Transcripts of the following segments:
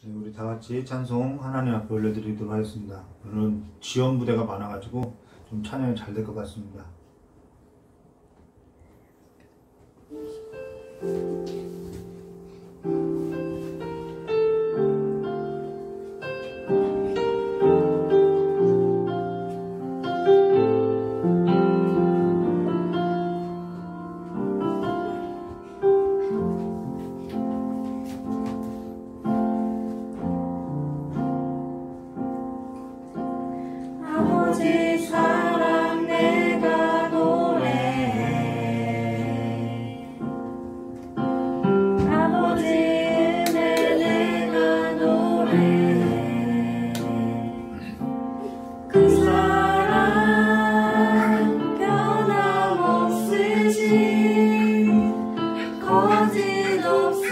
네, 우리 다 같이 찬송 하나님 앞에 올려드리도록 하겠습니다. 오늘은 지원 부대가 많아가지고 좀 찬양이 잘 될 것 같습니다. 아버지 사랑 내가 노래해. 아버지 은혜 내가 노래해. 그 사랑 변함없으신 거짓없으신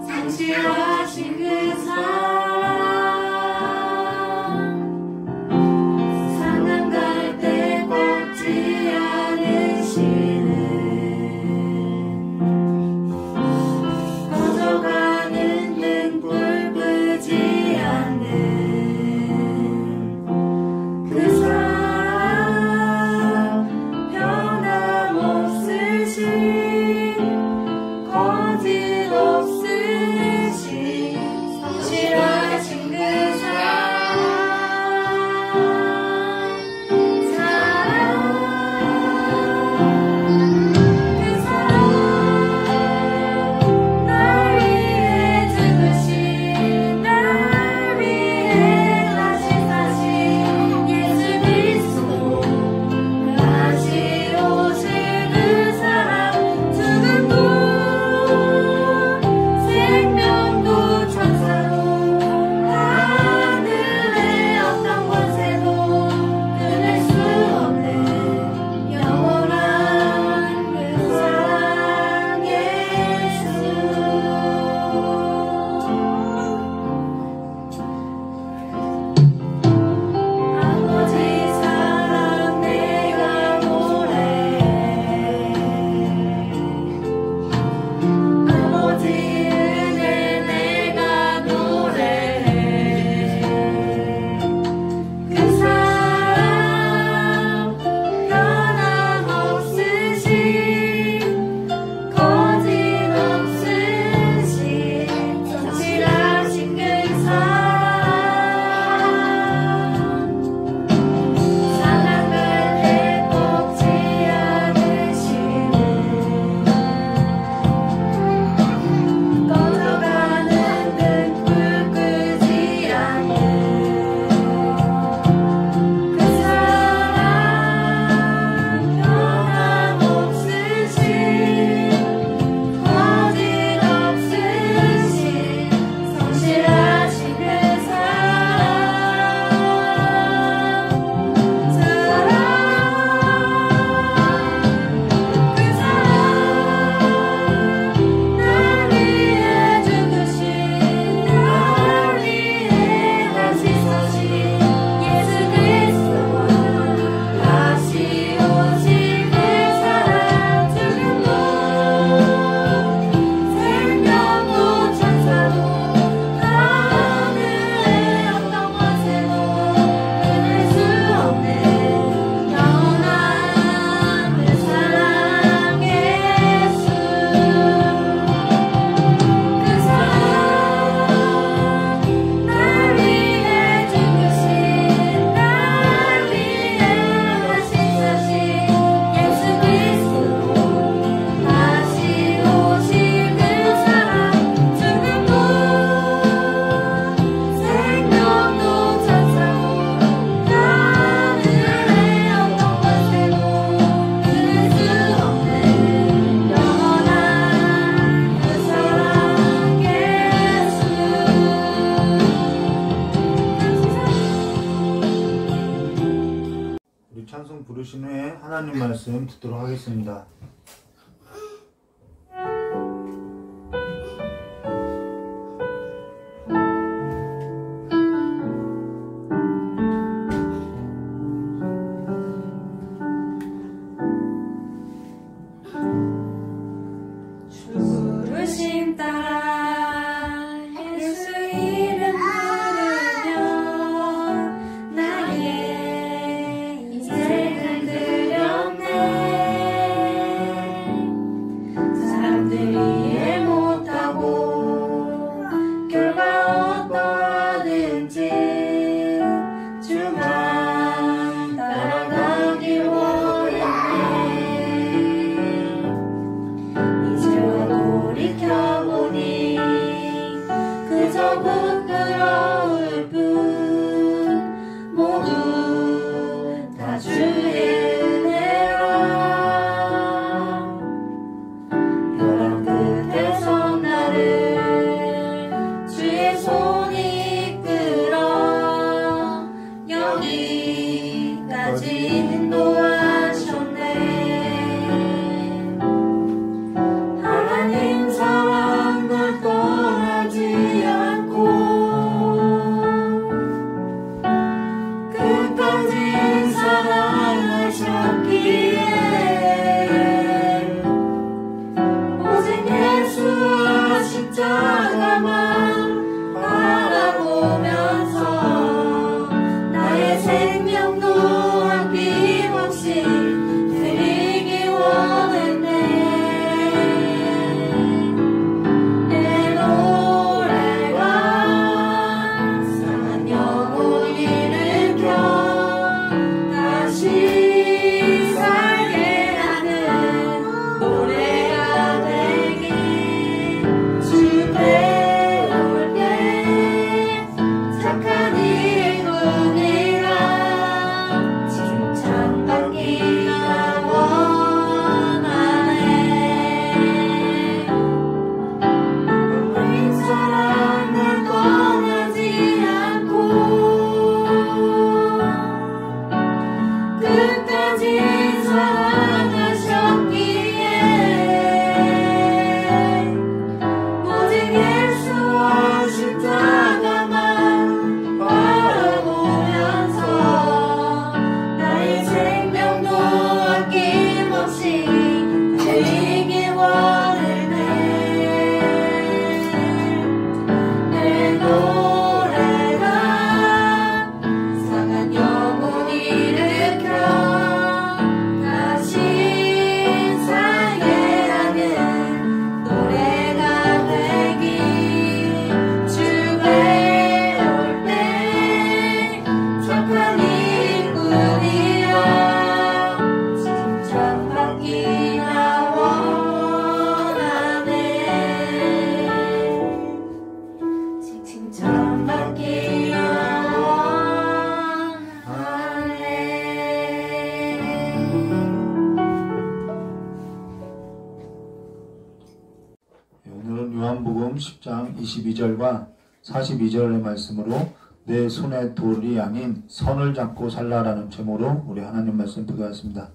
성실하신 그 사랑 찬송 부르신 후에 하나님 말씀 듣도록 하겠습니다. 부르심 따라 그저 부끄러울 뿐 모두 다 주의 은혜라. 벼랑 끝에서 나를 주의 손이 이끌어 여기까지 인도하셨네. 하나님 사랑 널 떠나지 않고 끝까지 사랑하셨기에 오직 예수와 십자가만 바라보면서 나의 생명도 아낌없이 드리기 원했네. 내 노래가 상한 영혼 일으켜 다시 살게 하는 노래가 되기. 주 배울 때 착한 일꾼이라 칭찬받기가 원하네. 우리 사랑 널 떠나지 않고 끝까지 사랑하셨기에 오직 예수와 십자가만 바라보면서 나의 생명도 아낌없이 드리기 원했네. 내 노래가 상한 영혼 일으켜 다시 살게 하는 노래가 되기. 주 배울 때 착한 일꾼이여 칭찬받기가 원하네. 칭찬받기가 원하네. 오늘은 요한복음 10장 22절과 42절의 말씀으로 내 손에 돌이 아닌 선을 잡고 살라라는 제목으로 우리 하나님 말씀 보겠습니다.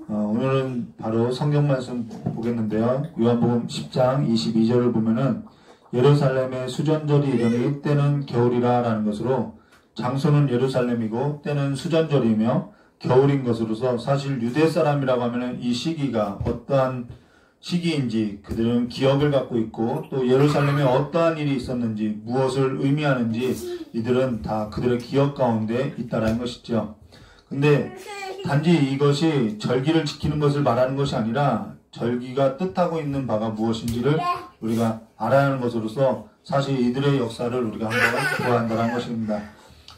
오늘은 바로 성경 말씀 보겠는데요. 요한복음 10장 22절을 보면은 예루살렘의 수전절이 이르니 때는 겨울이라 라는 것으로 장소는 예루살렘이고 때는 수전절이며 겨울인 것으로서 사실 유대 사람이라고 하면은 이 시기가 어떠한 시기인지 그들은 기억을 갖고 있고 또 예루살렘에 어떠한 일이 있었는지 무엇을 의미하는지 이들은 다 그들의 기억 가운데 있다라는 것이죠. 근데 단지 이것이 절기를 지키는 것을 말하는 것이 아니라 절기가 뜻하고 있는 바가 무엇인지를 우리가 알아야 하는 것으로서 사실 이들의 역사를 우리가 한번 보아한다는 것입니다.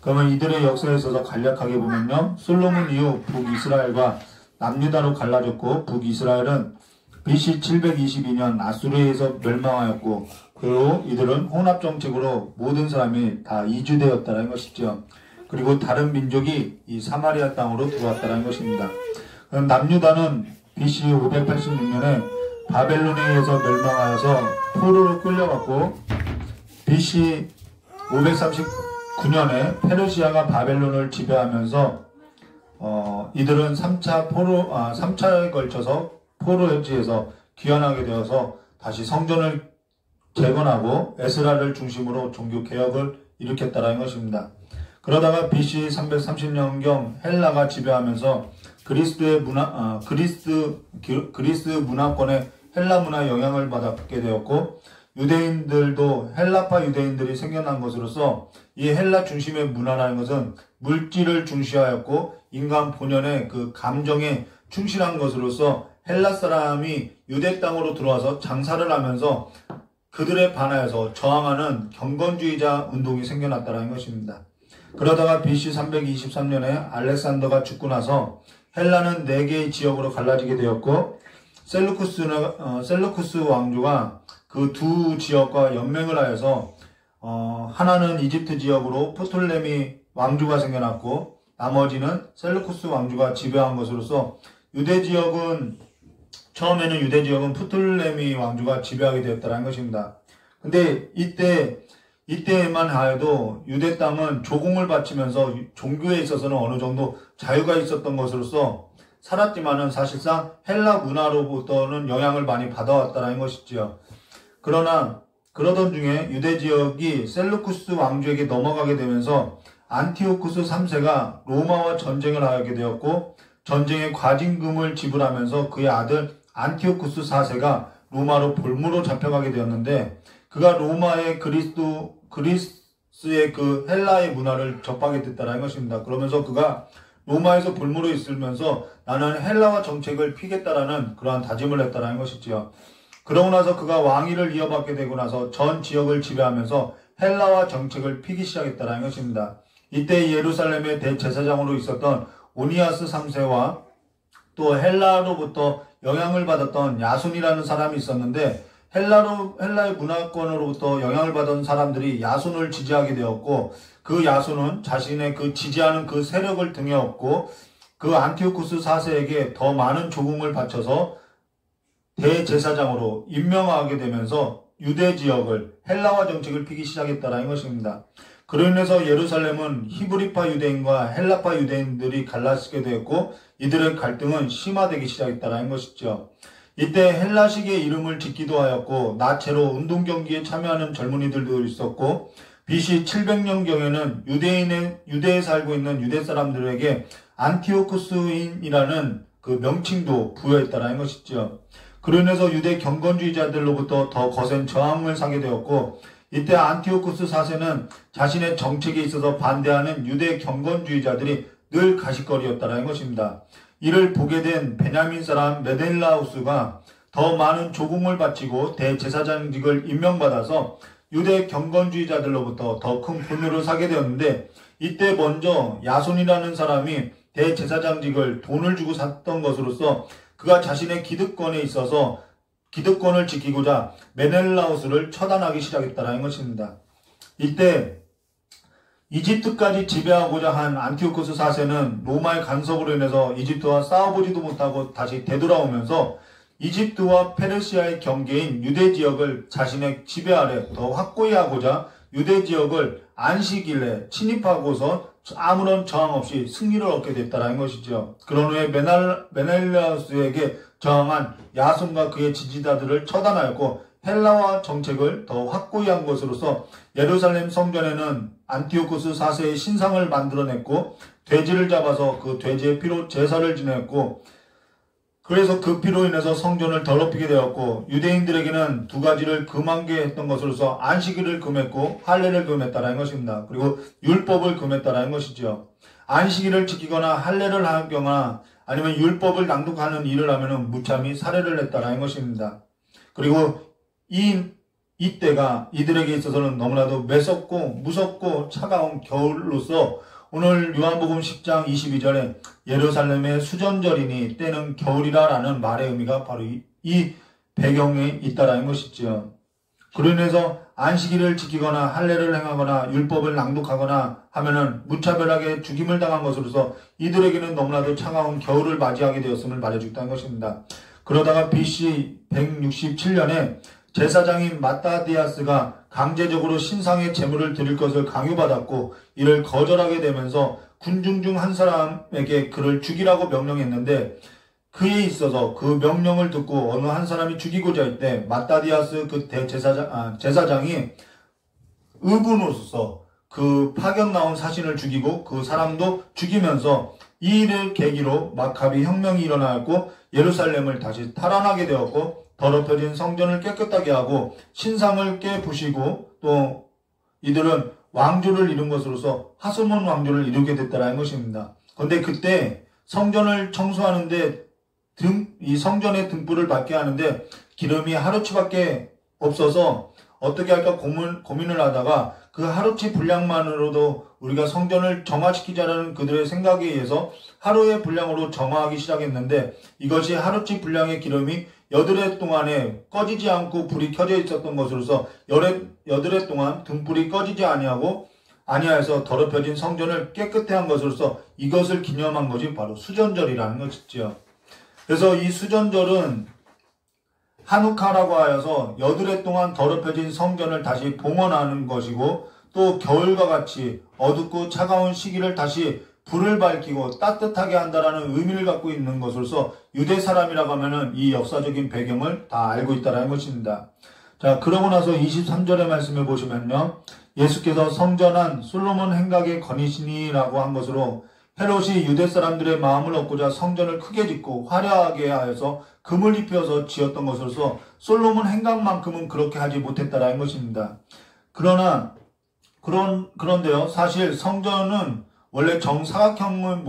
그러면 이들의 역사에 있어서 간략하게 보면요, 솔로몬 이후 북이스라엘과 남유다로 갈라졌고 북이스라엘은 BC 722년 아수르에서 멸망하였고 그리고 이들은 혼합정책으로 모든 사람이 다 이주되었다는 것이죠. 그리고 다른 민족이 이 사마리아 땅으로 들어왔다는 것입니다. 그럼 남유다는 BC 586년에 바벨론에 의해서 멸망하여서 포로로 끌려갔고 BC 539년에 페르시아가 바벨론을 지배하면서 이들은 3차에 걸쳐서 포로지에서 귀환하게 되어서 다시 성전을 재건하고 에스라를 중심으로 종교 개혁을 일으켰다는 것입니다. 그러다가 BC 330년경 헬라가 지배하면서 그리스 문화권의 헬라 문화 영향을 받게 되었고 유대인들도 헬라파 유대인들이 생겨난 것으로서 이 헬라 중심의 문화라는 것은 물질을 중시하였고 인간 본연의 그 감정에 충실한 것으로서 헬라 사람이 유대 땅으로 들어와서 장사를 하면서 그들에 반하여서 저항하는 경건주의자 운동이 생겨났다는 것입니다. 그러다가 BC 323년에 알렉산더가 죽고 나서 헬라는 4개의 지역으로 갈라지게 되었고 셀루쿠스 왕조가 그 두 지역과 연맹을 하여서 하나는 이집트 지역으로 프톨레미 왕조가 생겨났고 나머지는 셀루쿠스 왕조가 지배한 것으로서 처음에는 유대 지역은 프톨레미 왕조가 지배하게 되었다는 것입니다. 근데 이때만 하여도 유대 땅은 조공을 바치면서 종교에 있어서는 어느 정도 자유가 있었던 것으로서 살았지만은 사실상 헬라 문화로부터는 영향을 많이 받아왔다는 것이지요. 그러던 중에 유대 지역이 셀루쿠스 왕조에게 넘어가게 되면서 안티오쿠스 3세가 로마와 전쟁을 하게 되었고 전쟁의 과징금을 지불하면서 그의 아들 안티오쿠스 4세가 로마로 볼모로 잡혀가게 되었는데 그가 로마의 그리스의 그 헬라의 문화를 접하게 됐다는 것입니다. 그러면서 그가 로마에서 볼모로 있으면서 나는 헬라와 정책을 피겠다라는 그러한 다짐을 했다는 것이지요. 그러고 나서 그가 왕위를 이어받게 되고 나서 전 지역을 지배하면서 헬라와 정책을 피기 시작했다는 것입니다. 이때 예루살렘의 대제사장으로 있었던 오니아스 3세와 또 헬라로부터 영향을 받았던 야손이라는 사람이 있었는데 헬라의 문화권으로부터 영향을 받은 사람들이 야손을 지지하게 되었고 그 야손은 자신의 그 지지하는 그 세력을 등에 업고 그 안티오쿠스 4세에게 더 많은 조공을 바쳐서 대제사장으로 임명하게 되면서 유대 지역을 헬라화 정책을 피기 시작했다는 것입니다. 그로 인해서 예루살렘은 히브리파 유대인과 헬라파 유대인들이 갈라지게 되었고 이들의 갈등은 심화되기 시작했다는 것이죠. 이때 헬라식의 이름을 짓기도 하였고 나체로 운동경기에 참여하는 젊은이들도 있었고 BC 700년경에는 유대에 살고 있는 유대 사람들에게 안티오쿠스인이라는 그 명칭도 부여했다는 것이죠. 그로 인해서 유대 경건주의자들로부터 더 거센 저항을 사게 되었고 이때 안티오쿠스 4세는 자신의 정책에 있어서 반대하는 유대 경건주의자들이 늘 가십거리였다는 것입니다. 이를 보게 된 베냐민 사람 메넬라우스가 더 많은 조공을 바치고 대제사장직을 임명받아서 유대 경건주의자들로부터 더 큰 분노를 사게 되었는데 이때 먼저 야손이라는 사람이 대제사장직을 돈을 주고 샀던 것으로서 그가 자신의 기득권에 있어서 기득권을 지키고자 메넬라우스를 처단하기 시작했다는 것입니다. 이때 이집트까지 지배하고자 한 안티오쿠스 4세는 로마의 간섭으로 인해서 이집트와 싸워보지도 못하고 다시 되돌아오면서 이집트와 페르시아의 경계인 유대 지역을 자신의 지배 아래 더 확고히 하고자 유대 지역을 안식일에 침입하고서 아무런 저항 없이 승리를 얻게 됐다는 것이죠. 그런 후에 메넬라우스에게 저항한 야손과 그의 지지자들을 처단하였고 헬라화 정책을 더 확고히 한 것으로서 예루살렘 성전에는 안티오쿠스 4세의 신상을 만들어냈고 돼지를 잡아서 그 돼지의 피로 제사를 지냈고 그래서 그 피로 인해서 성전을 더럽히게 되었고 유대인들에게는 두 가지를 금하게 했던 것으로서 안식일을 금했고 할례를 금했다는 것입니다. 그리고 율법을 금했다는 것이죠. 안식일을 지키거나 할례를 하거나 아니면 율법을 낭독하는 일을 하면 무참히 살해를 했다는 것입니다. 그리고 이때가 이들에게 있어서는 너무나도 매섭고 무섭고 차가운 겨울로서 오늘 요한복음 10장 22절에 예루살렘의 수전절이니 때는 겨울이라라는 말의 의미가 바로 이 배경에 있다라는 것이죠. 그로 인해서 안식일을 지키거나 할례를 행하거나 율법을 낭독하거나 하면은 무차별하게 죽임을 당한 것으로서 이들에게는 너무나도 차가운 겨울을 맞이하게 되었음을 말해주겠다는 것입니다. 그러다가 BC 167년에 제사장인 마따디아스가 강제적으로 신상의 제물을 드릴 것을 강요받았고 이를 거절하게 되면서 군중 중 한 사람에게 그를 죽이라고 명령했는데 그에 있어서 그 명령을 듣고 어느 한 사람이 죽이고자 할 때 마따디아스 그 제사장이 의분으로서 그 파견 나온 사신을 죽이고 그 사람도 죽이면서 이 일을 계기로 마카비 혁명이 일어나고 예루살렘을 다시 탈환하게 되었고 더럽혀진 성전을 깨끗하게 하고 신상을 깨부시고 또 이들은 왕조를 이룬 것으로서 하솔몬 왕조를 이루게 됐다는 것입니다. 그런데 그때 성전을 청소하는데 이 성전의 등불을 받게 하는데 기름이 하루치밖에 없어서 어떻게 할까 고민을 하다가 그 하루치 분량만으로도 우리가 성전을 정화시키자라는 그들의 생각에 의해서 하루의 분량으로 정화하기 시작했는데 이것이 하루치 분량의 기름이 여드레 동안에 꺼지지 않고 불이 켜져 있었던 것으로서 여드레 동안 등불이 꺼지지 아니하여서 더럽혀진 성전을 깨끗해 한 것으로서 이것을 기념한 것이 바로 수전절이라는 것이지요. 그래서 이 수전절은 하누카라고 하여서 여드레 동안 더럽혀진 성전을 다시 봉헌하는 것이고, 또 겨울과 같이 어둡고 차가운 시기를 다시 불을 밝히고 따뜻하게 한다라는 의미를 갖고 있는 것으로서 유대 사람이라고 하면은 이 역사적인 배경을 다 알고 있다는 것입니다. 자, 그러고 나서 23절의 말씀을 보시면요, 예수께서 성전한 솔로몬 행각의 건의시니라고 한 것으로 헤롯이 유대 사람들의 마음을 얻고자 성전을 크게 짓고 화려하게 하여서 금을 입혀서 지었던 것으로서 솔로몬 행각만큼은 그렇게 하지 못했다라는 것입니다. 그런데요, 사실 성전은 원래 정사각형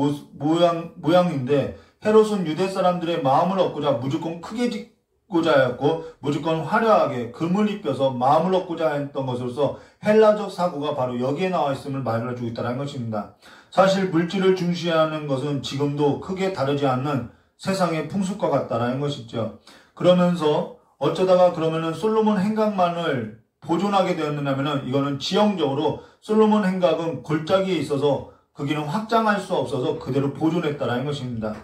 모양인데 헤롯은 유대 사람들의 마음을 얻고자 무조건 크게 짓고자 하였고 무조건 화려하게 금을 입혀서 마음을 얻고자 했던 것으로서 헬라적 사고가 바로 여기에 나와 있음을 말해주고 있다는 것입니다. 사실 물질을 중시하는 것은 지금도 크게 다르지 않는 세상의 풍습과 같다라는 것이죠. 그러면서 어쩌다가 그러면은 솔로몬 행각만을 보존하게 되었느냐면은 이거는 지형적으로 솔로몬 행각은 골짜기에 있어서 거기는 확장할 수 없어서 그대로 보존했다라는 것입니다.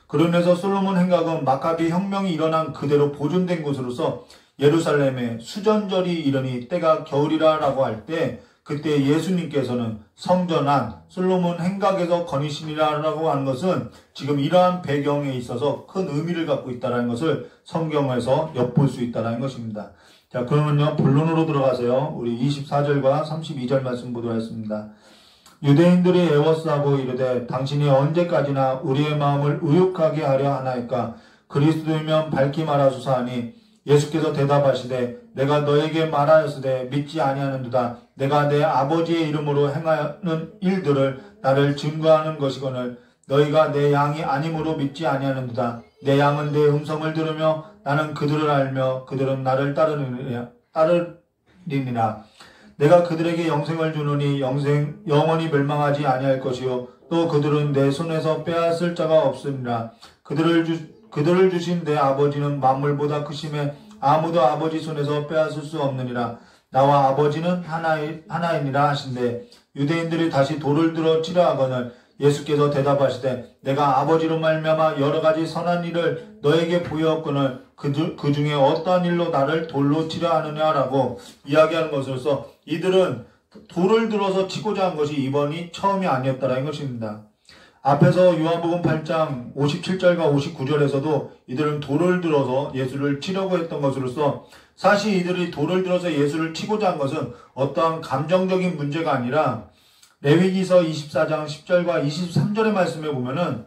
그러면서 솔로몬 행각은 마카비 혁명이 일어난 그대로 보존된 곳으로서 예루살렘에 수전절이 이르니 때가 겨울이라라고 할 때 그때 예수님께서는 성전한 솔로몬 행각에서 건의시니라라고 하는 것은 지금 이러한 배경에 있어서 큰 의미를 갖고 있다는 것을 성경에서 엿볼 수 있다는 것입니다. 자, 그러면요, 본론으로 들어가세요. 우리 24절과 32절 말씀 보도록 하겠습니다. 유대인들이 애워싸고 이르되 당신이 언제까지나 우리의 마음을 의욕하게 하려 하나이까? 그리스도이면 밝히 말하소서 하니 예수께서 대답하시되 내가 너에게 말하였으되 믿지 아니하는도다. 내가 내 아버지의 이름으로 행하는 일들을 나를 증거하는 것이거늘 너희가 내 양이 아님으로 믿지 아니하는도다. 내 양은 내 음성을 들으며 나는 그들을 알며 그들은 나를 따르리니라. 내가 그들에게 영생을 주노니 영원히 멸망하지 아니할 것이요 또 그들은 내 손에서 빼앗을 자가 없으리라. 그들을 주신 내 아버지는 만물보다 크심에 아무도 아버지 손에서 빼앗을 수 없느니라. 나와 아버지는 하나이니라 하신대 유대인들이 다시 돌을 들어 치려 하거늘 예수께서 대답하시되 내가 아버지로 말미암아 여러 가지 선한 일을 너에게 보였거늘 그 중에 어떠한 일로 나를 돌로 치려 하느냐라고 이야기하는 것으로서 이들은 돌을 들어서 치고자 한 것이 이번이 처음이 아니었다라는 것입니다. 앞에서 요한복음 8장 57절과 59절에서도 이들은 돌을 들어서 예수를 치려고 했던 것으로서 사실 이들이 돌을 들어서 예수를 치고자 한 것은 어떠한 감정적인 문제가 아니라 레위기서 24장 10절과 23절의 말씀에 보면은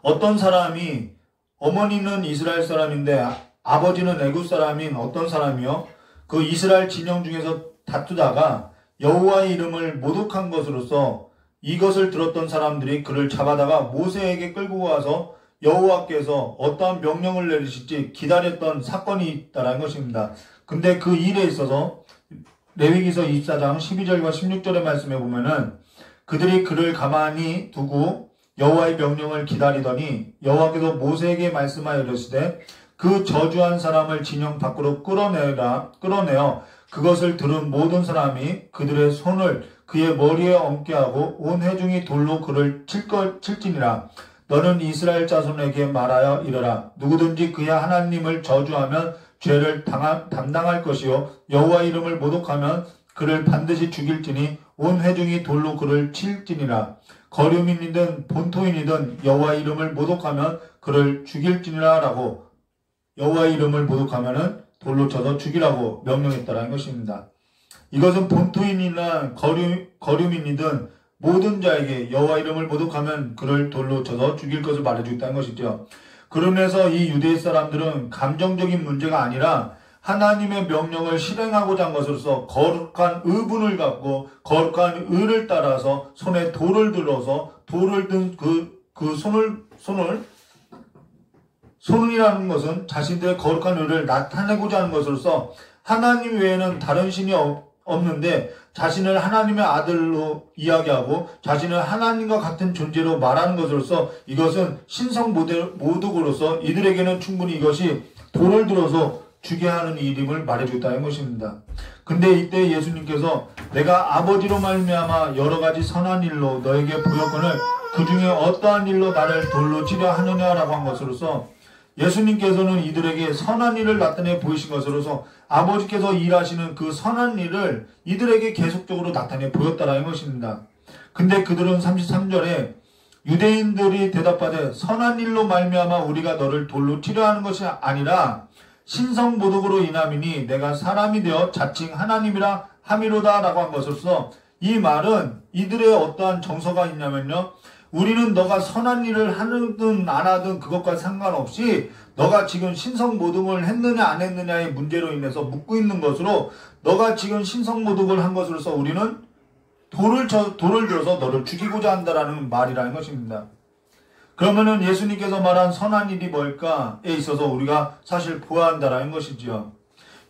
어떤 사람이 어머니는 이스라엘 사람인데 아버지는 애굽 사람인 어떤 사람이요? 그 이스라엘 진영 중에서 다투다가 여호와의 이름을 모독한 것으로서 이것을 들었던 사람들이 그를 잡아다가 모세에게 끌고 가서 여호와께서 어떠한 명령을 내리실지 기다렸던 사건이 있다는 것입니다. 근데 그 일에 있어서 레위기서 24장 12절과 16절의 말씀에 보면은 그들이 그를 가만히 두고 여호와의 명령을 기다리더니 여호와께서 모세에게 말씀하여 이르시되 그 저주한 사람을 진영 밖으로 끌어내어 그것을 들은 모든 사람이 그들의 손을 그의 머리에 얹게 하고 온 회중이 돌로 그를 칠지니라. 너는 이스라엘 자손에게 말하여 이르라. 누구든지 그의 하나님을 저주하면 죄를 담당할 것이요 여호와 이름을 모독하면 그를 반드시 죽일지니 온 회중이 돌로 그를 칠지니라. 거류민이든 본토인이든 여호와 이름을 모독하면 그를 죽일지니라 라고 여호와 이름을 모독하면은 돌로 쳐서 죽이라고 명령했다라는 것입니다. 이것은 본토인이나 거류민이든 모든 자에게 여호와 이름을 모독하면 그를 돌로 쳐서 죽일 것을 말해주고 있다는 것이죠. 그러면서 이 유대 사람들은 감정적인 문제가 아니라 하나님의 명령을 실행하고자 한 것으로서 거룩한 의분을 갖고 거룩한 의를 따라서 손에 돌을 들어서 돌을 든 그 손이라는 것은 자신들의 거룩한 의를 나타내고자 하는 것으로서 하나님 외에는 다른 신이 없는데 자신을 하나님의 아들로 이야기하고 자신을 하나님과 같은 존재로 말하는 것으로서 이것은 신성 모독으로서 이들에게는 충분히 이것이 돌을 들어서 주게 하는 일임을 말해줬다는 것입니다. 근데 이때 예수님께서 내가 아버지로 말미암아 여러 가지 선한 일로 너에게 보였거늘 그 중에 어떠한 일로 나를 돌로 치려 하느냐라고 한 것으로서 예수님께서는 이들에게 선한 일을 나타내 보이신 것으로서 아버지께서 일하시는 그 선한 일을 이들에게 계속적으로 나타내 보였다라는 것입니다. 근데 그들은 33절에 유대인들이 대답하되 선한 일로 말미암아 우리가 너를 돌로 치려 하는 것이 아니라 신성모독으로 인함이니 내가 사람이 되어 자칭 하나님이라 함이로다 라고 한 것으로서 이 말은 이들의 어떠한 정서가 있냐면요, 우리는 너가 선한 일을 하든 안 하든 그것과 상관없이 너가 지금 신성모독을 했느냐 안 했느냐의 문제로 인해서 묻고 있는 것으로 너가 지금 신성모독을 한 것으로서 우리는 돌을 들어서 너를 죽이고자 한다라는 말이라는 것입니다. 그러면은 예수님께서 말한 선한 일이 뭘까에 있어서 우리가 사실 보아야 한다라는 것이지요.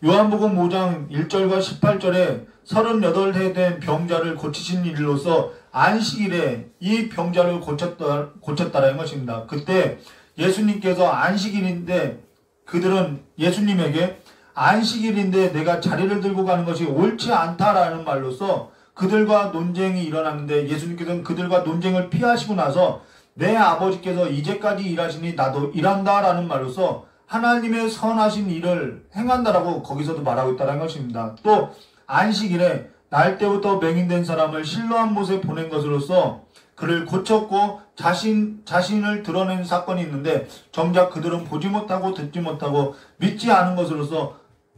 요한복음 5장 1절과 18절에 38해 된 병자를 고치신 일로서 안식일에 이 병자를 고쳤다라는 것입니다. 그때 예수님께서 안식일인데 그들은 예수님에게 안식일인데 내가 자리를 들고 가는 것이 옳지 않다라는 말로서 그들과 논쟁이 일어났는데 예수님께서는 그들과 논쟁을 피하시고 나서 내 아버지께서 이제까지 일하시니 나도 일한다라는 말로서 하나님의 선하신 일을 행한다라고 거기서도 말하고 있다는 것입니다. 또 안식일에 날 때부터 맹인된 사람을 실로암 못에 보낸 것으로서 그를 고쳤고 자신을 드러낸 사건이 있는데 정작 그들은 보지 못하고 듣지 못하고 믿지 않은 것으로서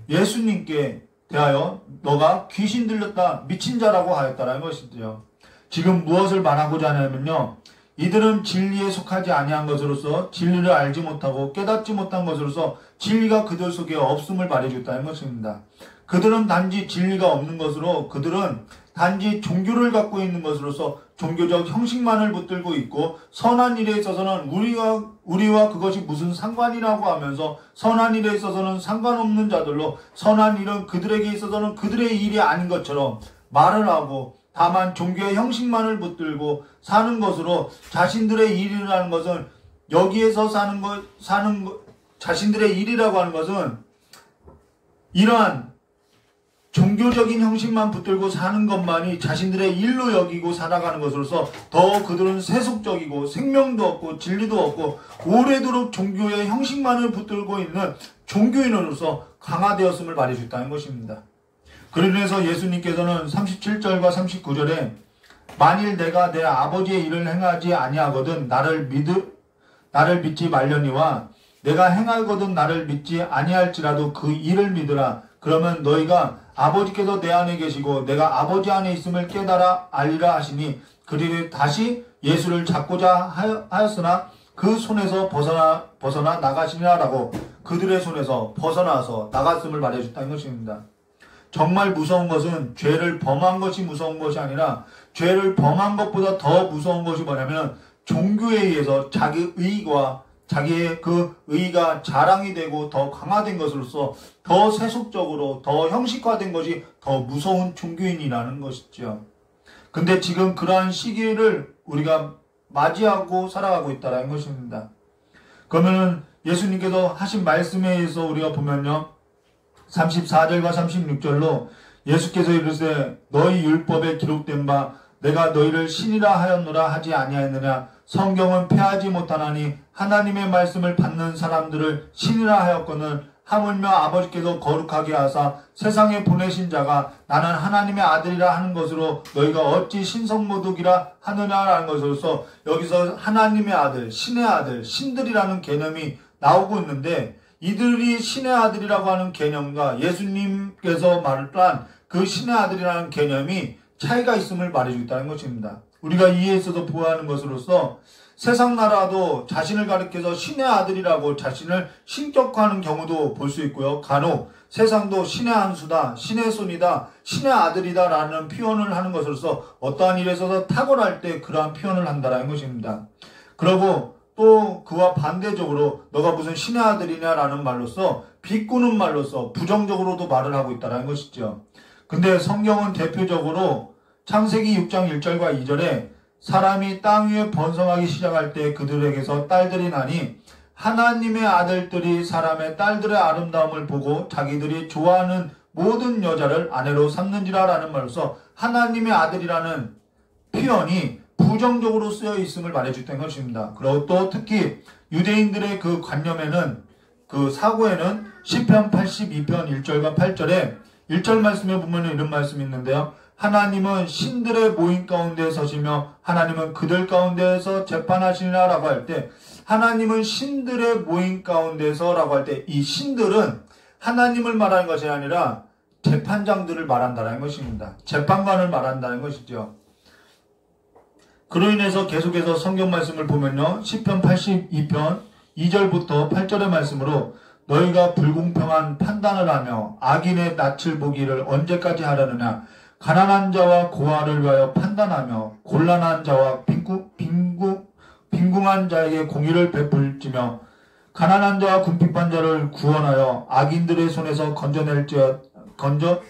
예수님께 대하여 너가 귀신 들렸다 미친 자라고 하였다라는 것이죠. 지금 무엇을 말하고자 하냐면요, 이들은 진리에 속하지 아니한 것으로서 진리를 알지 못하고 깨닫지 못한 것으로서 진리가 그들 속에 없음을 말해줬다는 것입니다. 그들은 단지 진리가 없는 것으로 그들은 단지 종교를 갖고 있는 것으로서 종교적 형식만을 붙들고 있고 선한 일에 있어서는 우리와 그것이 무슨 상관이라고 하면서 선한 일에 있어서는 상관없는 자들로 선한 일은 그들에게 있어서는 그들의 일이 아닌 것처럼 말을 하고 다만 종교의 형식만을 붙들고 사는 것으로 자신들의 일이라는 것은 여기에서 자신들의 일이라고 하는 것은 이러한 종교적인 형식만 붙들고 사는 것만이 자신들의 일로 여기고 살아가는 것으로서 더 그들은 세속적이고 생명도 없고 진리도 없고 오래도록 종교의 형식만을 붙들고 있는 종교인으로서 강화되었음을 말해줬다는 것입니다. 그러면서 예수님께서는 37절과 39절에 만일 내가 내 아버지의 일을 행하지 아니하거든 나를 믿지 말려니와 내가 행하거든 나를 믿지 아니할지라도 그 일을 믿으라. 그러면 너희가 아버지께서 내 안에 계시고 내가 아버지 안에 있음을 깨달아 알리라 하시니 그들이 다시 예수를 잡고자 하였으나 그 손에서 벗어나 나가시니라라고 그들의 손에서 벗어나서 나갔음을 말해줬다는 것입니다. 정말 무서운 것은 죄를 범한 것이 무서운 것이 아니라 죄를 범한 것보다 더 무서운 것이 뭐냐면 종교에 의해서 자기 의와 자기의 그 의가 자랑이 되고 더 강화된 것으로서 더 세속적으로 더 형식화된 것이 더 무서운 종교인이라는 것이죠. 근데 지금 그러한 시기를 우리가 맞이하고 살아가고 있다는 것입니다. 그러면 예수님께서 하신 말씀에 의해서 우리가 보면요, 34절과 36절로 예수께서 이르시되 너희 율법에 기록된 바 내가 너희를 신이라 하였노라 하지 아니하였느냐. 성경은 패하지 못하나니 하나님의 말씀을 받는 사람들을 신이라 하였거늘 하물며 아버지께서 거룩하게 하사 세상에 보내신 자가 나는 하나님의 아들이라 하는 것으로 너희가 어찌 신성모독이라 하느냐라는 것으로서 여기서 하나님의 아들, 신의 아들, 신들이라는 개념이 나오고 있는데 이들이 신의 아들이라고 하는 개념과 예수님께서 말한 그 신의 아들이라는 개념이 차이가 있음을 말해주고 있다는 것입니다. 우리가 이에 있어서 보아하는 것으로서 세상 나라도 자신을 가리켜서 신의 아들이라고 자신을 신격화하는 경우도 볼 수 있고요. 간혹 세상도 신의 한수다, 신의 손이다, 신의 아들이다 라는 표현을 하는 것으로서 어떠한 일에 있어서 탁월할 때 그러한 표현을 한다는 것입니다. 그리고 또 그와 반대적으로 너가 무슨 신의 아들이냐라는 말로서 비꼬는 말로서 부정적으로도 말을 하고 있다는 것이죠. 근데 성경은 대표적으로 창세기 6장 1절과 2절에 사람이 땅 위에 번성하기 시작할 때 그들에게서 딸들이 나니 하나님의 아들들이 사람의 딸들의 아름다움을 보고 자기들이 좋아하는 모든 여자를 아내로 삼는지라 라는 말로서 하나님의 아들이라는 표현이 부정적으로 쓰여 있음을 말해줬던 것입니다. 그리고 또 특히 유대인들의 그 관념에는, 그 사고에는 시편 82편 1절과 8절에 1절 말씀에 보면 이런 말씀이 있는데요. 하나님은 신들의 모임 가운데 서시며 하나님은 그들 가운데에서 재판하시리라 라고 할 때, 하나님은 신들의 모임 가운데서 라고 할 때 이 신들은 하나님을 말하는 것이 아니라 재판장들을 말한다는 것입니다. 재판관을 말한다는 것이죠. 그로 인해서 계속해서 성경 말씀을 보면요. 시편 82편 2절부터 8절의 말씀으로 너희가 불공평한 판단을 하며 악인의 낯을 보기를 언제까지 하려느냐. 가난한 자와 고아를 위하여 판단하며 곤란한 자와 빈궁한 자에게 공의를 베풀지며 가난한 자와 궁핍한 자를 구원하여 악인들의 손에서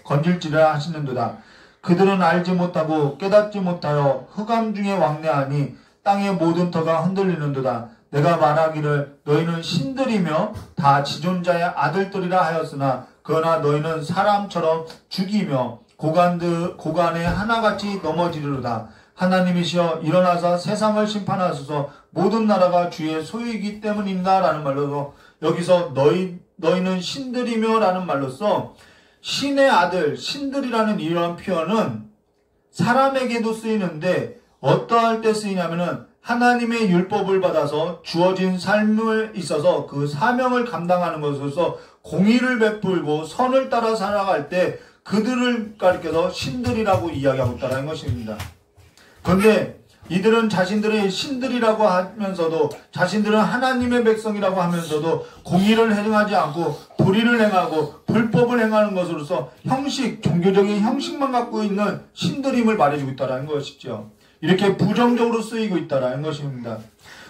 건질지라 하시는도다. 그들은 알지 못하고 깨닫지 못하여 흑암 중에 왕래하니 땅의 모든 터가 흔들리는도다. 내가 말하기를 너희는 신들이며 다 지존자의 아들들이라 하였으나 그러나 너희는 사람처럼 죽이며 고간에 하나같이 넘어지리로다. 하나님이시여 일어나사 세상을 심판하소서. 모든 나라가 주의 소유이기 때문입니다 라는 말로서 여기서 너희는 신들이며 라는 말로서 신의 아들, 신들이라는 이러한 표현은 사람에게도 쓰이는데 어떠할 때 쓰이냐면은 하나님의 율법을 받아서 주어진 삶에 있어서 그 사명을 감당하는 것으로서 공의를 베풀고 선을 따라 살아갈 때 그들을 가리켜서 신들이라고 이야기하고 있다는 것입니다. 그런데 이들은 자신들의 신들이라고 하면서도 자신들은 하나님의 백성이라고 하면서도 공의를 행하지 않고 도리를 행하고 불법을 행하는 것으로서 종교적인 형식만 갖고 있는 신들임을 말해주고 있다는 것이죠. 이렇게 부정적으로 쓰이고 있다는 것입니다.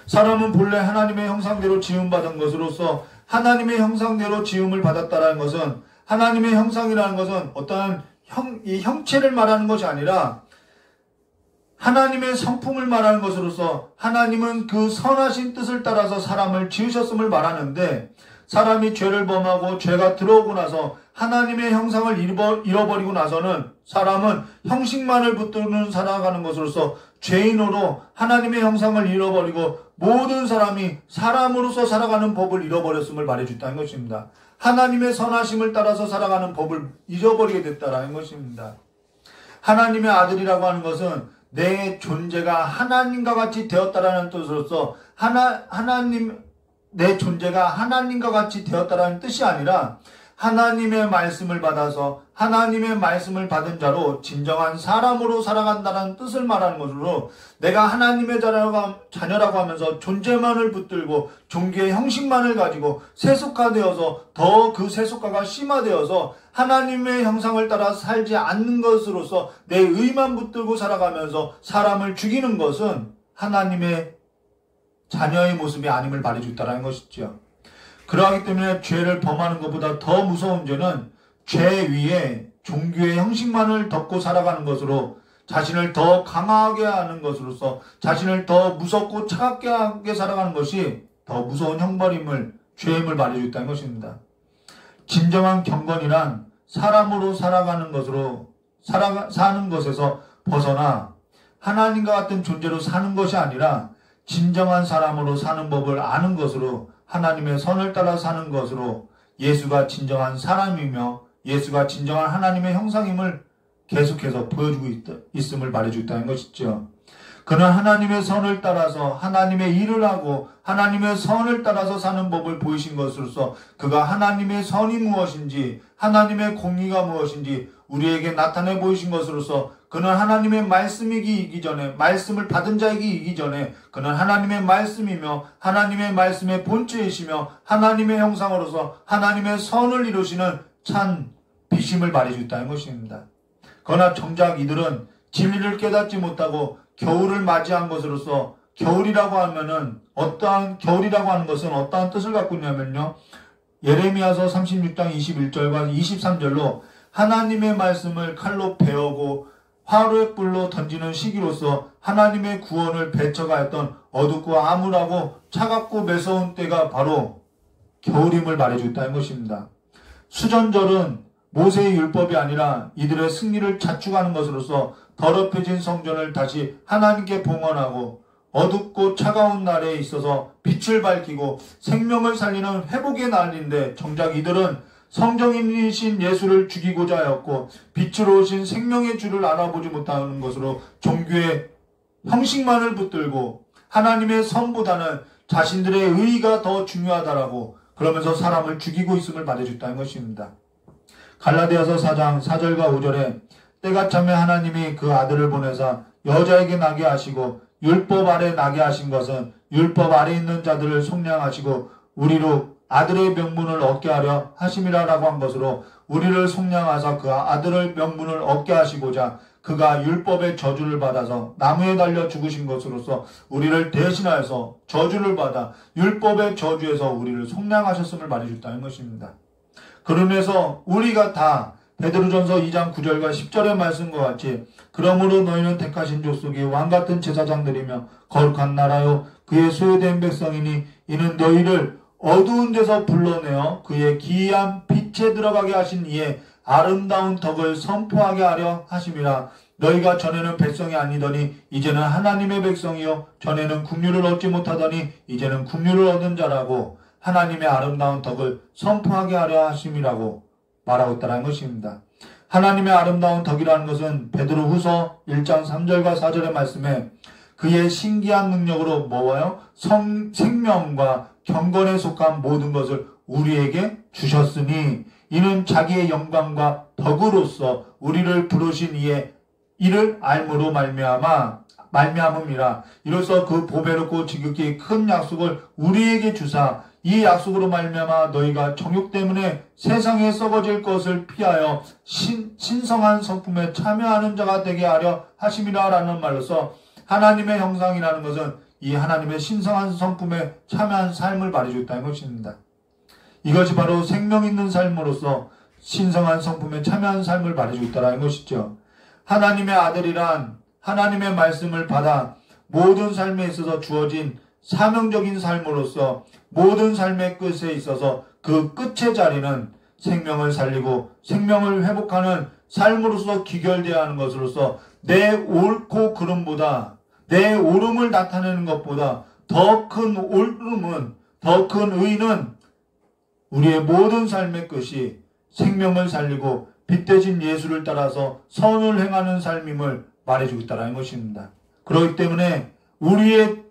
사람은 본래 하나님의 형상대로 지음받은 것으로서 하나님의 형상대로 지음을 받았다는 것은 하나님의 형상이라는 것은 어떠한 형체를 말하는 것이 아니라 하나님의 성품을 말하는 것으로서 하나님은 그 선하신 뜻을 따라서 사람을 지으셨음을 말하는데 사람이 죄를 범하고 죄가 들어오고 나서 하나님의 형상을 잃어버리고 나서는 사람은 형식만을 붙들고 살아가는 것으로서 죄인으로 하나님의 형상을 잃어버리고 모든 사람이 사람으로서 살아가는 법을 잃어버렸음을 말해줬다는 것입니다. 하나님의 선하심을 따라서 살아가는 법을 잊어버리게 됐다는 것입니다. 하나님의 아들이라고 하는 것은 내 존재가 하나님과 같이 되었다라는 뜻으로서 내 존재가 하나님과 같이 되었다라는 뜻이 아니라 하나님의 말씀을 받아서 하나님의 말씀을 받은 자로 진정한 사람으로 살아간다는 뜻을 말하는 것으로 내가 하나님의 자녀라고 하면서 존재만을 붙들고 종교의 형식만을 가지고 세속화되어서 더 그 세속화가 심화되어서 하나님의 형상을 따라 살지 않는 것으로서 내 의만 붙들고 살아가면서 사람을 죽이는 것은 하나님의 자녀의 모습이 아님을 말해줬다는 것이죠. 그러하기 때문에 죄를 범하는 것보다 더 무서운 죄는 죄 위에 종교의 형식만을 덮고 살아가는 것으로 자신을 더 강하게 하는 것으로서 자신을 더 무섭고 차갑게 하게 살아가는 것이 더 무서운 형벌임을 죄임을 말해줬다는 것입니다. 진정한 경건이란 사람으로 살아가는 것으로 사는 것에서 벗어나 하나님과 같은 존재로 사는 것이 아니라 진정한 사람으로 사는 법을 아는 것으로 하나님의 선을 따라 사는 것으로 예수가 진정한 사람이며 예수가 진정한 하나님의 형상임을 계속해서 보여주고 있음을 말해줬다는 것이죠. 그는 하나님의 선을 따라서 하나님의 일을 하고 하나님의 선을 따라서 사는 법을 보이신 것으로서 그가 하나님의 선이 무엇인지 하나님의 공의가 무엇인지 우리에게 나타내 보이신 것으로서 그는 하나님의 말씀이기 전에 말씀을 받은 자이기 전에 그는 하나님의 말씀이며 하나님의 말씀의 본체이시며 하나님의 형상으로서 하나님의 선을 이루시는 찬 비심을 말해줬다는 것입니다. 그러나 정작 이들은 진리를 깨닫지 못하고 겨울을 맞이한 것으로서 겨울이라고 하는 것은 어떠한 뜻을 갖고 있냐면요. 예레미야서 36장 21절과 23절로 하나님의 말씀을 칼로 베어고 화로의 뿔로 던지는 시기로서 하나님의 구원을 배척하였던 어둡고 암울하고 차갑고 매서운 때가 바로 겨울임을 말해주고 있다는 것입니다. 수전절은 모세의 율법이 아니라 이들의 승리를 자축하는 것으로서 더럽혀진 성전을 다시 하나님께 봉헌하고 어둡고 차가운 날에 있어서 빛을 밝히고 생명을 살리는 회복의 날인데, 정작 이들은 성령이신 예수를 죽이고자 하였고 빛으로 오신 생명의 주를 알아보지 못하는 것으로 종교의 형식만을 붙들고 하나님의 선보다는 자신들의 의의가 더 중요하다라고 그러면서 사람을 죽이고 있음을 말해줬다는 것입니다. 갈라디아서 4장 4절과 5절에 때가 차면 하나님이 그 아들을 보내사 여자에게 나게 하시고 율법 아래 나게 하신 것은 율법 아래 있는 자들을 속량하시고 우리로 아들의 명분을 얻게 하려 하심이라라고 한 것으로, 우리를 속량하사 그 아들의 명분을 얻게 하시고자 그가 율법의 저주를 받아서 나무에 달려 죽으신 것으로서 우리를 대신하여서 저주를 받아 율법의 저주에서 우리를 속량하셨음을 말해줬다는 것입니다. 그러면서 우리가 다 베드로전서 2장 9절과 10절의 말씀과 같이 그러므로 너희는 택하신 족속이 왕같은 제사장들이며 거룩한 나라요 그의 소유된 백성이니 이는 너희를 어두운 데서 불러내어 그의 기이한 빛에 들어가게 하신 이의 아름다운 덕을 선포하게 하려 하심이라. 너희가 전에는 백성이 아니더니 이제는 하나님의 백성이요 전에는 국류를 얻지 못하더니 이제는 국류를 얻은 자라고 하나님의 아름다운 덕을 선포하게 하려 하심이라고 말하고 있다는 것입니다. 하나님의 아름다운 덕이라는 것은 베드로후서 1장 3절과 4절의 말씀에 그의 신기한 능력으로 뭐와요? 생명과 경건에 속한 모든 것을 우리에게 주셨으니 이는 자기의 영광과 덕으로서 우리를 부르신 이의 이를 알므로 말미암음이라. 이로써 그 보배롭고 지극히 큰 약속을 우리에게 주사 이 약속으로 말미암아 너희가 정욕 때문에 세상에 썩어질 것을 피하여 신성한 성품에 참여하는 자가 되게 하려 하심이라 라는 말로서 하나님의 형상이라는 것은 이 하나님의 신성한 성품에 참여한 삶을 말해줬다는 것입니다. 이것이 바로 생명 있는 삶으로서 신성한 성품에 참여한 삶을 말해주고 있다는 것이죠. 하나님의 아들이란 하나님의 말씀을 받아 모든 삶에 있어서 주어진 사명적인 삶으로서 모든 삶의 끝에 있어서 그 끝의 자리는 생명을 살리고 생명을 회복하는 삶으로서 귀결되어야 하는 것으로서 내 옳고 그름보다 내 옳음을 나타내는 것보다 더 큰 옳음은 더 큰 의는 우리의 모든 삶의 끝이 생명을 살리고 빛 대신 예수를 따라서 선을 행하는 삶임을 말해주고 있다는 것입니다. 그렇기 때문에 우리의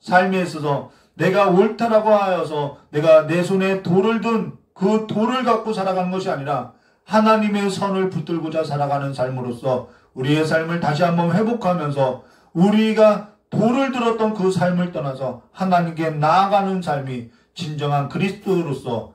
삶에 있어서 내가 옳다라고 하여서 내가 내 손에 돌을 든 그 돌을 갖고 살아가는 것이 아니라 하나님의 선을 붙들고자 살아가는 삶으로서 우리의 삶을 다시 한번 회복하면서 우리가 돌을 들었던 그 삶을 떠나서 하나님께 나아가는 삶이 진정한 그리스도로서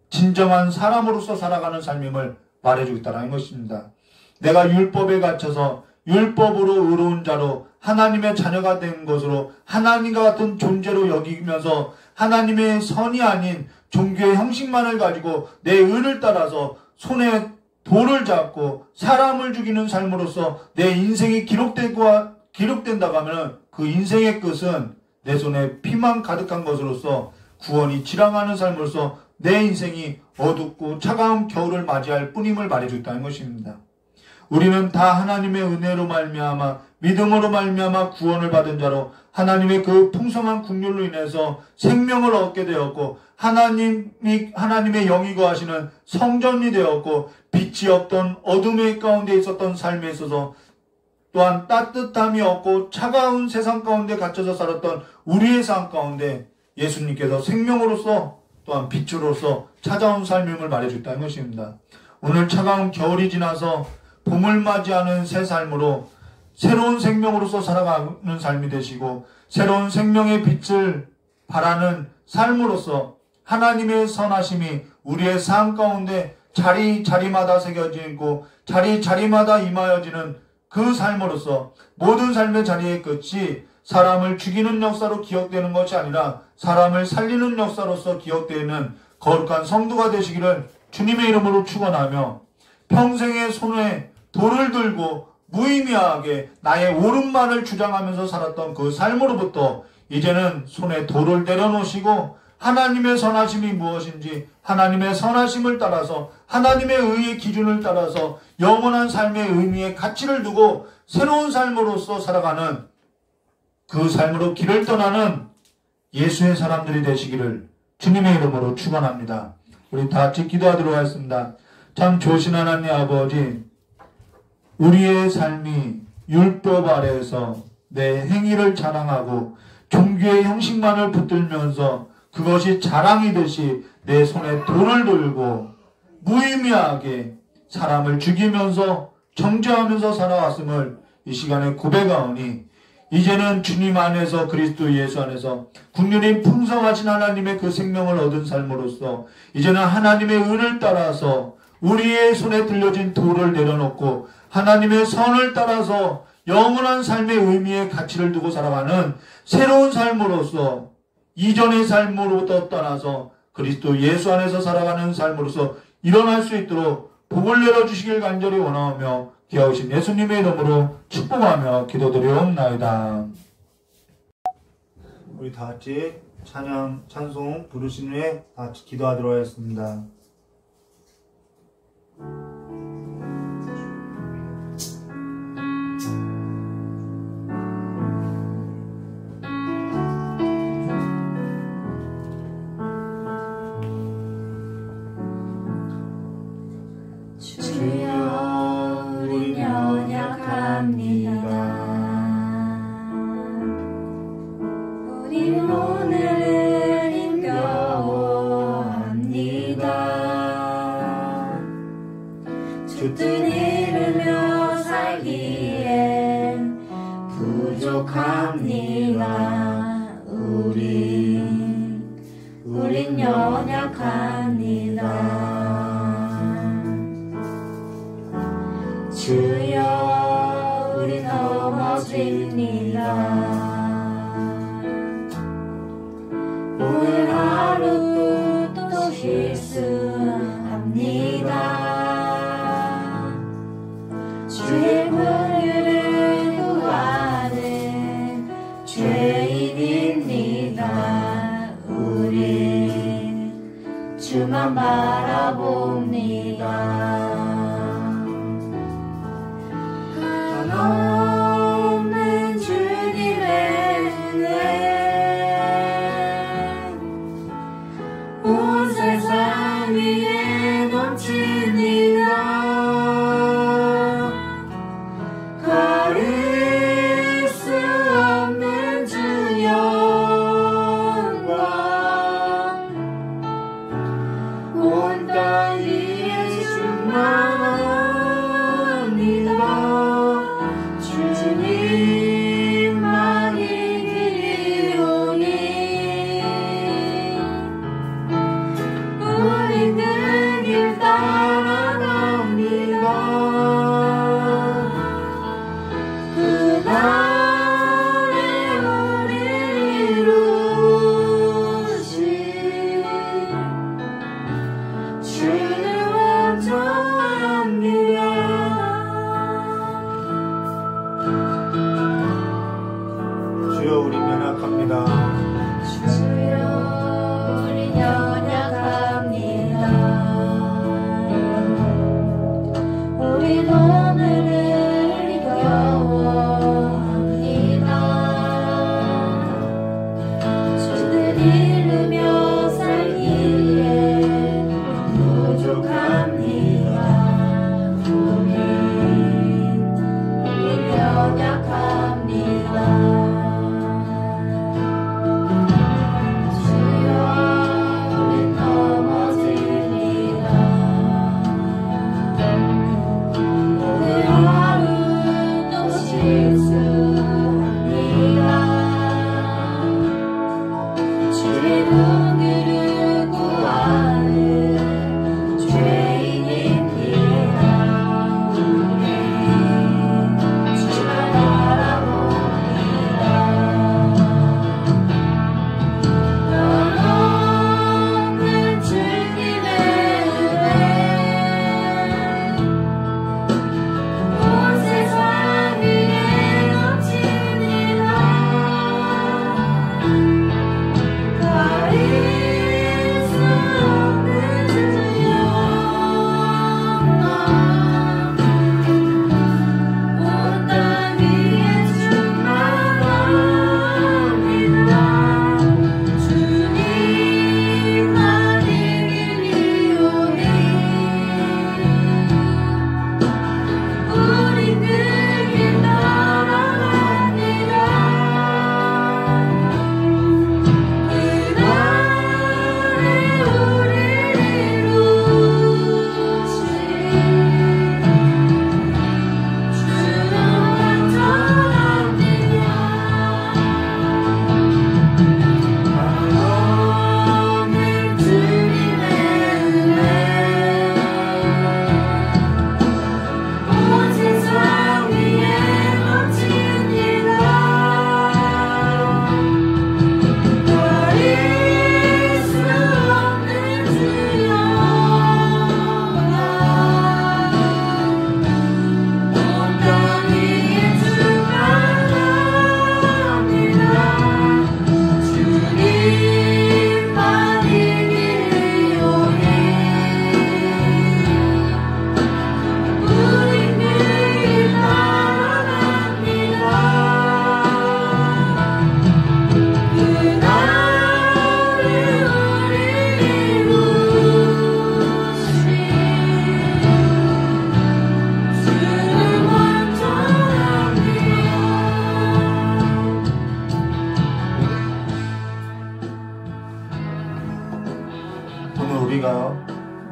진정한 사람으로서 살아가는 삶임을 말해주고 있다는 것입니다. 내가 율법에 갇혀서 율법으로 의로운 자로 하나님의 자녀가 된 것으로 하나님과 같은 존재로 여기면서 하나님의 선이 아닌 종교의 형식만을 가지고 내 의를 따라서 손에 돌을 잡고 사람을 죽이는 삶으로서 내 인생이 기록된다고 하면 그 인생의 끝은 내 손에 피만 가득한 것으로서 구원이 지랑하는 삶으로서 내 인생이 어둡고 차가운 겨울을 맞이할 뿐임을 말해줬다는 것입니다. 우리는 다 하나님의 은혜로 말미암아 믿음으로 말미암아 구원을 받은 자로 하나님의 그 풍성한 국률로 인해서 생명을 얻게 되었고 하나님의 영이 거하시는 성전이 되었고 빛이 없던 어둠의 가운데 있었던 삶에 있어서 또한 따뜻함이 없고 차가운 세상 가운데 갇혀서 살았던 우리의 삶 가운데 예수님께서 생명으로서 또한 빛으로서 찾아온 삶임을 말해줬다는 것입니다. 오늘 차가운 겨울이 지나서 봄을 맞이하는 새 삶으로 새로운 생명으로서 살아가는 삶이 되시고 새로운 생명의 빛을 바라는 삶으로서 하나님의 선하심이 우리의 삶 가운데 자리마다 새겨지고 자리마다 임하여지는 그 삶으로서 모든 삶의 자리의 끝이 사람을 죽이는 역사로 기억되는 것이 아니라 사람을 살리는 역사로서 기억되는 거룩한 성도가 되시기를 주님의 이름으로 축원하며 평생의 손에 돌을 들고 무의미하게 나의 옳은말을 주장하면서 살았던 그 삶으로부터 이제는 손에 돌을 내려놓으시고 하나님의 선하심이 무엇인지 하나님의 선하심을 따라서 하나님의 의의 기준을 따라서 영원한 삶의 의미의 가치를 두고 새로운 삶으로서 살아가는 그 삶으로 길을 떠나는 예수의 사람들이 되시기를 주님의 이름으로 축원합니다. 우리 다 같이 기도하도록 하겠습니다. 참 좋으신 하나님 아버지, 우리의 삶이 율법 아래에서 내 행위를 자랑하고 종교의 형식만을 붙들면서 그것이 자랑이듯이 내 손에 돌을 들고 무의미하게 사람을 죽이면서 정죄하면서 살아왔음을 이 시간에 고백하오니 이제는 주님 안에서 그리스도 예수 안에서 국률이 풍성하신 하나님의 그 생명을 얻은 삶으로서 이제는 하나님의 은을 따라서 우리의 손에 들려진 돌을 내려놓고 하나님의 선을 따라서 영원한 삶의 의미의 가치를 두고 살아가는 새로운 삶으로서 이전의 삶으로부터 떠나서 그리스도 예수 안에서 살아가는 삶으로서 일어날 수 있도록 복을 내려주시길 간절히 원하오며 귀하오신 예수님의 이름으로 축복하며 기도드리옵나이다. 우리 다 같이 찬송 부르신 후에 다 같이 기도하도록 하겠습니다. 주여 우린 연약합니다. 우린 오늘을 힘겨워합니다. 주 뜻 이루며 살기엔 부족합니다. 우린 연약합니다. 주여 우리 넘어집니다. 오늘 하루 또 실수합니다. 주의 긍휼을 구하는 죄인입니다. 우린 주만 바라봅니다. 없는 주님의 은혜 온 세상 위에 넘칩니다. 가릴 수 없는 주 영광 온 땅 위에 충만합니다. 주님만이 길이오니 우린 그 길 따라갑니다. 그날에 우리를 이루신 주는 완전합니다. 주여 우리 연약합니다. 주여 우리 연약합니다. 우리 오늘을 힘겨워합니다. 주를 이루며 살기에 부족합니다. 우리 연약합니다. 주만 바라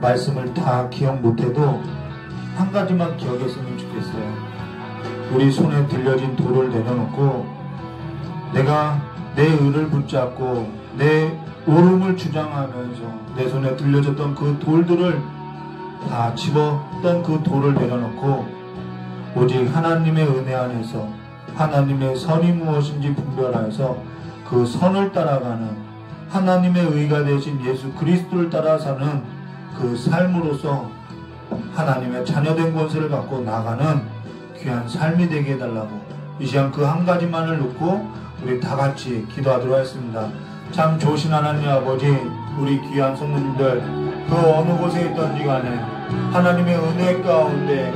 말씀을 다 기억 못해도 한 가지만 기억했으면 좋겠어요. 우리 손에 들려진 돌을 내려놓고 내가 내 의를 붙잡고 내 옳음을 주장하면서 내 손에 들려졌던 그 돌들을 다 집었던 그 돌을 내려놓고 오직 하나님의 은혜 안에서 하나님의 선이 무엇인지 분별하여서 그 선을 따라가는 하나님의 의가 되신 예수 그리스도를 따라 사는 그 삶으로서 하나님의 자녀된 권세를 갖고 나가는 귀한 삶이 되게 해달라고 이 시간 그 한 가지만을 놓고 우리 다 같이 기도하도록 하겠습니다. 참 좋으신 하나님 아버지, 우리 귀한 성도님들 그 어느 곳에 있던지 간에 하나님의 은혜 가운데